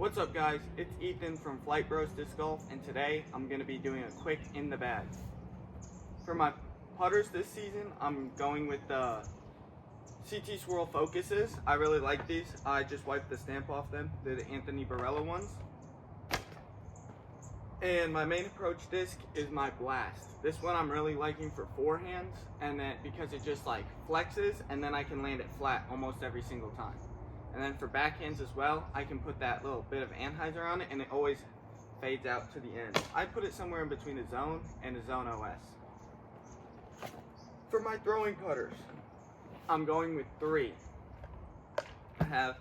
What's up guys, it's Ethan from Flight Bros Disc Golf, and today I'm going to be doing a quick in the bag. For my putters this season, I'm going with the CT Swirl Focuses. I really like these. I just wiped the stamp off them. They're the Anthony Barella ones. And my main approach disc is my Blast. This one I'm really liking for forehands, and then because it just like flexes and then I can land it flat almost every single time. And then for backhands as well, I can put that little bit of anhyzer on it and it always fades out to the end. I put it somewhere in between a zone and a zone OS. For my throwing putters, I'm going with 3. I have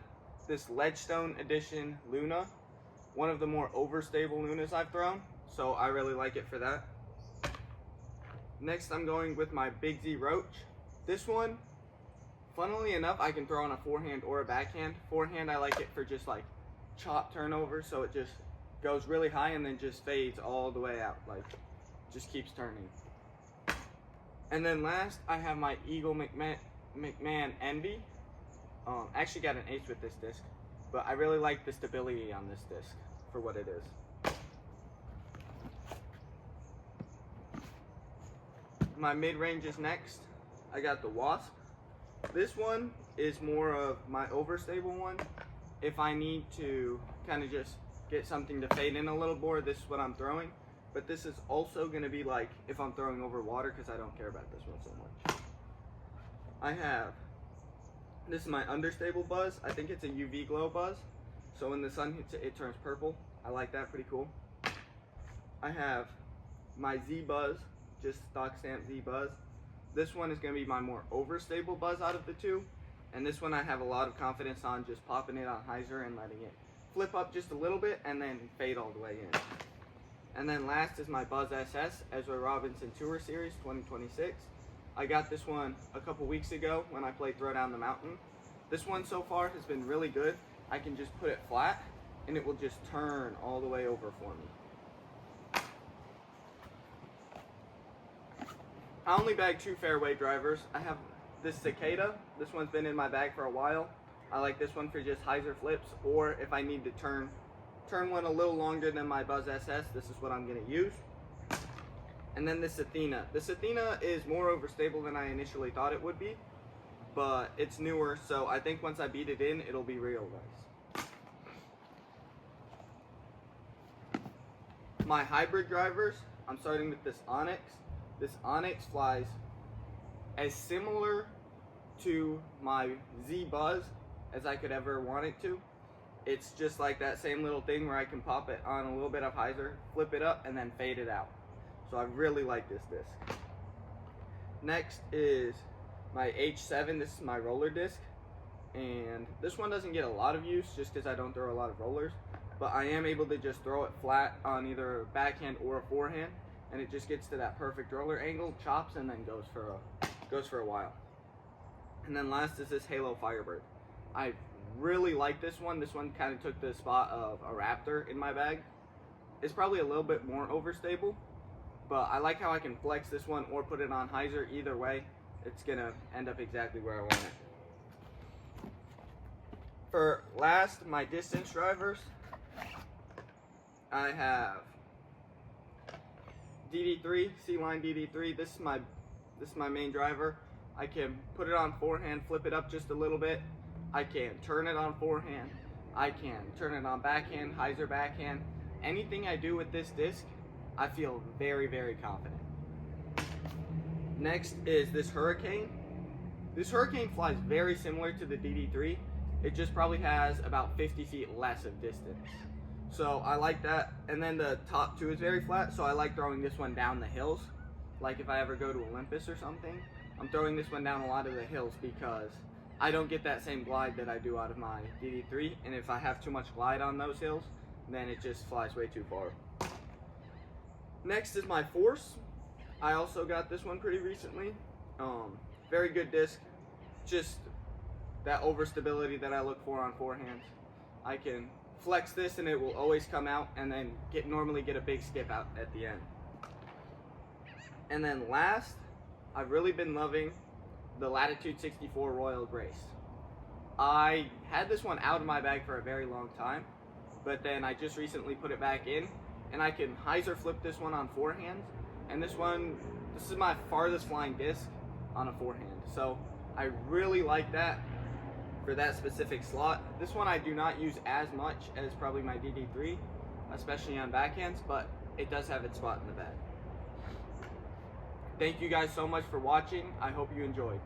this Ledgestone Edition Luna, one of the more overstable Lunas I've thrown, so I really like it for that. Next I'm going with my Big Z Roach. This one, funnily enough, I can throw on a forehand or a backhand. Forehand, I like it for just like chop turnover, so it just goes really high and then just fades all the way out, like just keeps turning. And then last, I have my Eagle McMahon Envy. Actually got an ace with this disc, but I really like the stability on this disc for what it is. My mid-range is next. I got the Wasp. This one is more of my overstable one. If I need to kind of just get something to fade in a little more, this is what I'm throwing. But this is also going to be like if I'm throwing over water, because I don't care about this one so much. I have, this is my understable Buzz. I think it's a UV glow Buzz. So when the sun hits it, it turns purple. I like that, pretty cool. I have my Z Buzz, just stock stamp Z Buzz. This one is going to be my more overstable Buzz out of the two, and this one I have a lot of confidence on just popping it on hyzer and letting it flip up just a little bit and then fade all the way in. And then last is my Buzz SS Ezra Robinson Tour Series 2026. I got this one a couple weeks ago when I played Throw Down the Mountain. This one so far has been really good. I can just put it flat and it will just turn all the way over for me. I only bag 2 fairway drivers. I have this Cicada. This one's been in my bag for a while. I like this one for just hyzer flips, or if I need to turn one a little longer than my Buzz SS, this is what I'm going to use. And then this Athena. This Athena is more overstable than I initially thought it would be, but it's newer, so I think once I beat it in, it'll be real nice. My hybrid drivers, I'm starting with this Onyx. This Onyx flies as similar to my Z Buzz as I could ever want it to. It's just like that same little thing where I can pop it on a little bit of hyzer, flip it up, and then fade it out. So I really like this disc. Next is my H7. This is my roller disc. And this one doesn't get a lot of use just because I don't throw a lot of rollers. But I am able to just throw it flat on either a backhand or a forehand. And it just gets to that perfect roller angle, chops, and then goes for a while. And then last is this Halo Firebird. I really like this one. This one kind of took the spot of a Raptor in my bag. It's probably a little bit more overstable, but I like how I can flex this one or put it on hyzer. Either way, it's gonna end up exactly where I want it. For last, my distance drivers, I have DD3, C-Line DD3. This is my main driver. I can put it on forehand, flip it up just a little bit. I can turn it on forehand. I can turn it on backhand, hyzer backhand. Anything I do with this disc, I feel very, very confident. Next is this Hurricane. This Hurricane flies very similar to the DD3. It just probably has about 50 feet less of distance. So I like that. And then the top 2 is very flat, so I like throwing this one down the hills. Like if I ever go to Olympus or something, I'm throwing this one down a lot of the hills because I don't get that same glide that I do out of my DD3. And if I have too much glide on those hills, then it just flies way too far. Next is my Force. I also got this one pretty recently. Very good disc. Just that overstability that I look for on forehands. I can flex this and it will always come out, and then normally get a big skip out at the end. And then last, I've really been loving the Latitude 64 Royal Grace. I had this one out of my bag for a very long time, but then I just recently put it back in, and I can hyzer flip this one on forehands, and this is my farthest flying disc on a forehand. So I really like that for that specific slot. This one I do not use as much as probably my DD3, especially on backhands, but it does have its spot in the bag. Thank you guys so much for watching. I hope you enjoyed.